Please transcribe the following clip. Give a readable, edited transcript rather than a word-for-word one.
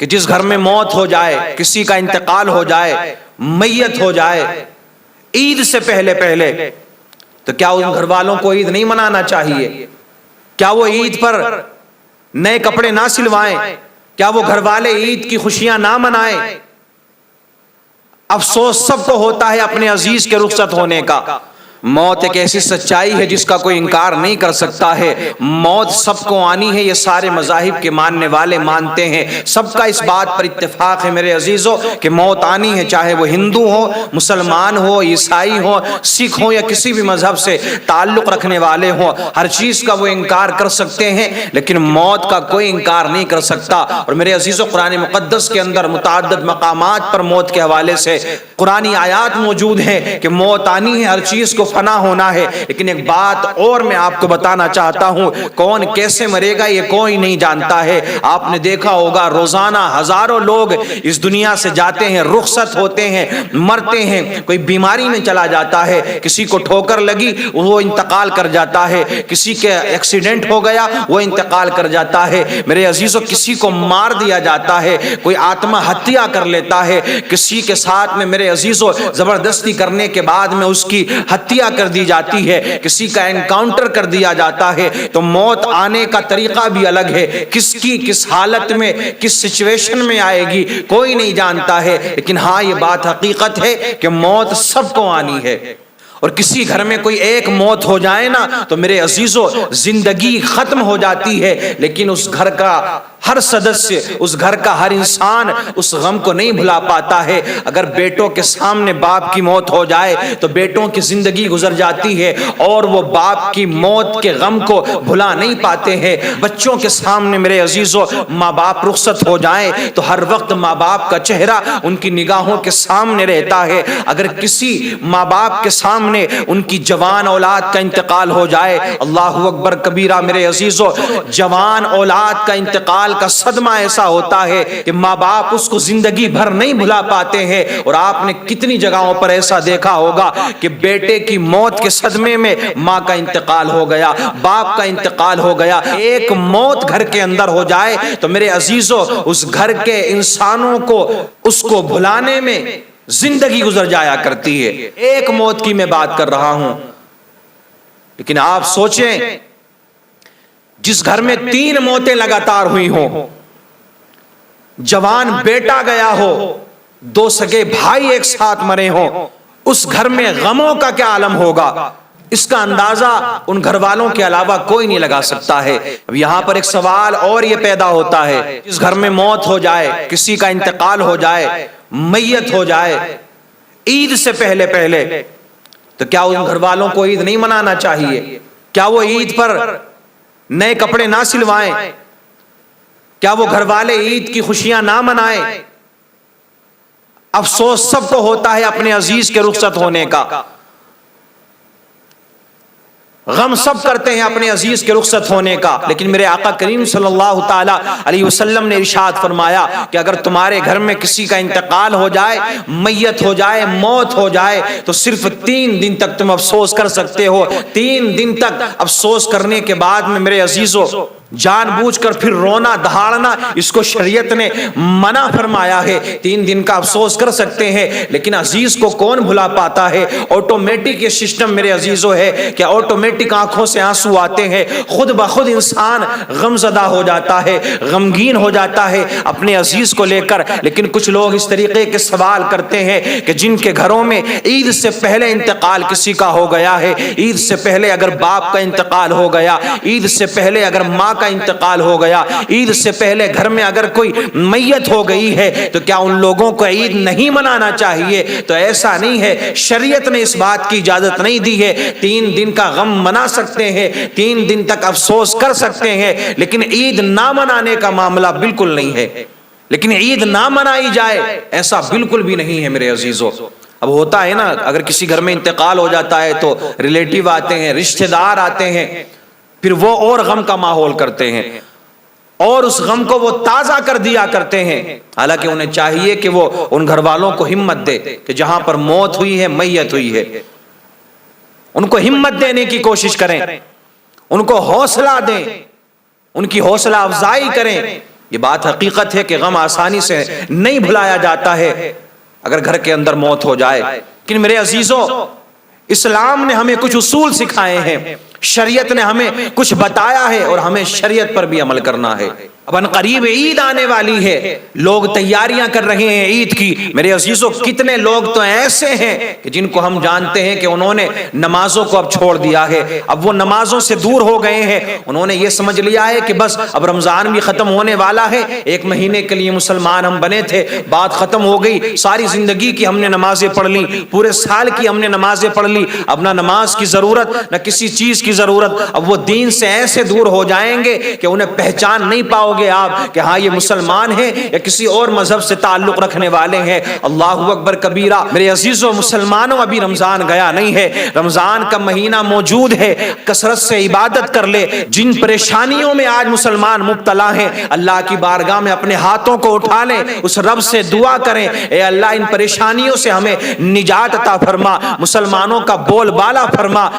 کہ جس گھر میں موت ہو جائے، کسی کا انتقال ہو جائے، میت ہو جائے عید سے پہلے تو کیا ان گھر والوں کو عید نہیں منانا چاہیے؟ کیا وہ عید پر نئے کپڑے نہ سلوائیں؟ کیا وہ گھر والے عید کی خوشیاں نہ منائیں؟ افسوس سب کو ہوتا ہے اپنے عزیز کے رخصت ہونے کا۔ موت ایک ایسی سچائی ہے جس کا کوئی انکار نہیں کر سکتا ہے۔ موت سب کو آنی ہے، یہ سارے مذاہب کے ماننے والے مانتے ہیں، سب کا اس بات پر اتفاق ہے میرے عزیزوں کہ موت آنی ہے، چاہے وہ ہندو ہو، مسلمان ہو، عیسائی ہو، سکھ ہو یا کسی بھی مذہب سے تعلق رکھنے والے ہوں، ہر چیز کا وہ انکار کر سکتے ہیں لیکن موت کا کوئی انکار نہیں کر سکتا۔ اور میرے عزیزوں قرآن مقدس کے اندر متعدد مقامات پر موت کے حوالے سے قرآنی آیات موجود ہیں کہ موت آنی ہے، ہر چیز کو فنا ہونا ہے۔ لیکن ایک بات اور میں آپ کو بتانا چاہتا ہوں، کون کیسے مرے گا یہ کوئی نہیں جانتا ہے۔ آپ نے دیکھا ہوگا روزانہ ہزاروں لوگ اس دنیا سے جاتے ہیں، رخصت ہوتے ہیں، مرتے ہیں۔ کوئی بیماری میں چلا جاتا ہے، کسی کو ٹھوکر لگی وہ انتقال کر جاتا ہے، کسی کے ایکسیڈنٹ ہو گیا وہ انتقال کر جاتا ہے۔ میرے عزیزوں کسی کو مار دیا جاتا ہے، کوئی آتما ہتیا کر لیتا ہے، کسی کے ساتھ میں میرے عزیزوں زبردستی کرنے کے بعد میں اس کی ہتیا کر دی جاتی ہے، کسی کا انکاؤنٹر کر دیا جاتا ہے۔ تو موت آنے کا طریقہ بھی الگ ہے، کس کی کس حالت میں کس سچویشن میں آئے گی کوئی نہیں جانتا ہے، لیکن ہاں یہ بات حقیقت ہے کہ موت سب کو آنی ہے۔ اور کسی گھر میں کوئی ایک موت ہو جائے نا تو میرے عزیزوں زندگی ختم ہو جاتی ہے، لیکن اس گھر کا ہر سدسیہ، اس گھر کا ہر انسان اس غم کو نہیں بھلا پاتا ہے۔ اگر بیٹوں کے سامنے باپ کی موت ہو جائے تو بیٹوں کی زندگی گزر جاتی ہے اور وہ باپ کی موت کے غم کو بھلا نہیں پاتے ہیں۔ بچوں کے سامنے میرے عزیزوں ماں باپ رخصت ہو جائیں تو ہر وقت ماں باپ کا چہرہ ان کی نگاہوں کے سامنے رہتا ہے۔ اگر کسی ماں باپ کے سامنے ان کی جوان اولاد کا انتقال ہو جائے، اللہ اکبر کبیرہ میرے عزیزوں، جوان اولاد کا انتقال کا صدمہ ایسا ہوتا ہے کہ ماں باپ اس کو زندگی بھر نہیں بھلا پاتے ہیں۔ اور آپ نے کتنی جگہوں پر ایسا دیکھا ہوگا کہ بیٹے کی موت کے صدمے میں ماں کا انتقال ہو گیا، باپ کا انتقال ہو گیا۔ ایک موت گھر کے اندر ہو جائے تو میرے عزیزوں اس گھر کے انسانوں کو اس کو بھلانے میں زندگی گزر جایا کرتی ہے۔ ایک موت کی میں بات کر رہا ہوں، لیکن آپ سوچیں جس گھر میں 3 موتیں لگاتار ہوئی ہوں، جوان بیٹا گیا ہو، 2 سگے بھائی ایک ساتھ مرے ہوں، اس گھر میں غموں کا کیا عالم ہوگا، اس کا اندازہ ان گھر والوں کے علاوہ کوئی نہیں لگا سکتا ہے۔ اب یہاں پر ایک سوال اور یہ پیدا ہوتا ہے، جس گھر میں موت ہو جائے، کسی کا انتقال ہو جائے، میت ہو جائے عید سے پہلے تو کیا ان گھر والوں کو عید نہیں منانا چاہیے؟ کیا وہ عید پر نئے کپڑے نہ سلوائیں؟ کیا وہ گھر والے عید کی خوشیاں نہ منائیں؟ افسوس سب کو ہوتا ہے اپنے عزیز کے رخصت ہونے کا، غم سب کرتے ہیں اپنے عزیز کے رخصت ہونے کا، لیکن میرے آقا کریم صلی اللہ تعالی علیہ وسلم نے ارشاد فرمایا کہ اگر تمہارے گھر میں کسی کا انتقال ہو جائے، میت ہو جائے، موت ہو جائے تو صرف 3 دن تک تم افسوس کر سکتے ہو۔ 3 دن تک افسوس کرنے کے بعد میں میرے عزیزوں جان بوجھ کر پھر رونا دہاڑنا اس کو شریعت نے منع فرمایا ہے۔ 3 دن کا افسوس کر سکتے ہیں لیکن عزیز کو کون بھلا پاتا ہے؟ آٹومیٹک یہ سسٹم میرے عزیزوں ہے کہ آٹومیٹک آنکھوں سے آنسو آتے ہیں، خود بخود انسان غم زدہ ہو جاتا ہے، غمگین ہو جاتا ہے اپنے عزیز کو لے کر۔ لیکن کچھ لوگ اس طریقے کے سوال کرتے ہیں کہ جن کے گھروں میں عید سے پہلے انتقال کسی کا ہو گیا ہے، عید سے پہلے اگر باپ کا انتقال ہو گیا، عید سے پہلے اگر ماں کا انتقال ہو گیا، عید سے پہلے گھر میں اگر کوئی میت ہو گئی ہے تو کیا ان لوگوں کو عید نہیں منانا چاہیے؟ تو ایسا نہیں ہے، شریعت نے اس بات کی اجازت نہیں دی ہے۔ 3 دن کا غم منا سکتے ہیں، 3 دن تک افسوس کر سکتے ہیں، لیکن عید نہ منانے کا معاملہ بالکل نہیں ہے۔ لیکن عید نہ منائی جائے ایسا بالکل بھی نہیں ہے میرے عزیزوں۔ اب ہوتا ہے نا اگر کسی گھر میں انتقال ہو جاتا ہے تو ریلیٹیو آتے ہیں، رشتہ دار آتے ہیں، پھر وہ اور غم کا ماحول کرتے ہیں اور اس غم کو وہ تازہ کر دیا کرتے ہیں۔ حالانکہ انہیں چاہیے کہ وہ ان گھر والوں کو ہمت دے کہ جہاں پر موت ہوئی ہے، میت ہوئی ہے، ان کو ہمت دینے کی کوشش کریں، ان کو حوصلہ دیں، ان کی حوصلہ افزائی کریں۔ یہ بات حقیقت ہے کہ غم آسانی سے نہیں بھلایا جاتا ہے اگر گھر کے اندر موت ہو جائے. لیکن میرے عزیزوں، اسلام نے ہمیں کچھ اصول سکھائے ہیں، شریعت نے ہمیں کچھ بتایا ہے، اور ہمیں شریعت پر بھی عمل کرنا ہے. اب ان قریب عید آنے والی ہے، لوگ تیاریاں کر رہے ہیں عید کی. میرے عزیزوں، کتنے لوگ تو ایسے ہیں کہ جن کو ہم جانتے ہیں کہ انہوں نے نمازوں کو اب چھوڑ دیا ہے، اب وہ نمازوں سے دور ہو گئے ہیں. انہوں نے یہ سمجھ لیا ہے کہ بس اب رمضان بھی ختم ہونے والا ہے، 1 مہینے کے لیے مسلمان ہم بنے تھے، بات ختم ہو گئی، ساری زندگی کی ہم نے نمازیں پڑھ لی، پورے سال کی ہم نے نمازیں پڑھ لی، اب نہ نماز کی ضرورت نہ کسی چیز کی ضرورت. اب وہ دین سے ایسے دور ہو جائیں گے کہ انہیں پہچان نہیں پاؤ گے آپ کہ ہاں یہ مسلمان ہیں یا کسی اور مذہب سے تعلق رکھنے والے ہیں. اللہ اکبر کبیرہ. میرے عزیزوں، مسلمانوں ابھی رمضان گیا نہیں ہے، رمضان کا مہینہ موجود ہے، کثرت سے عبادت کر لے. جن پریشانیوں میں آج مسلمان مبتلا ہیں، اللہ کی بارگاہ میں اپنے ہاتھوں کو اٹھا لیں، اس رب سے دعا کریں، اے اللہ ان پریشانیوں سے ہمیں نجات عطا فرما، مسلمانوں کا بول بالا فرما.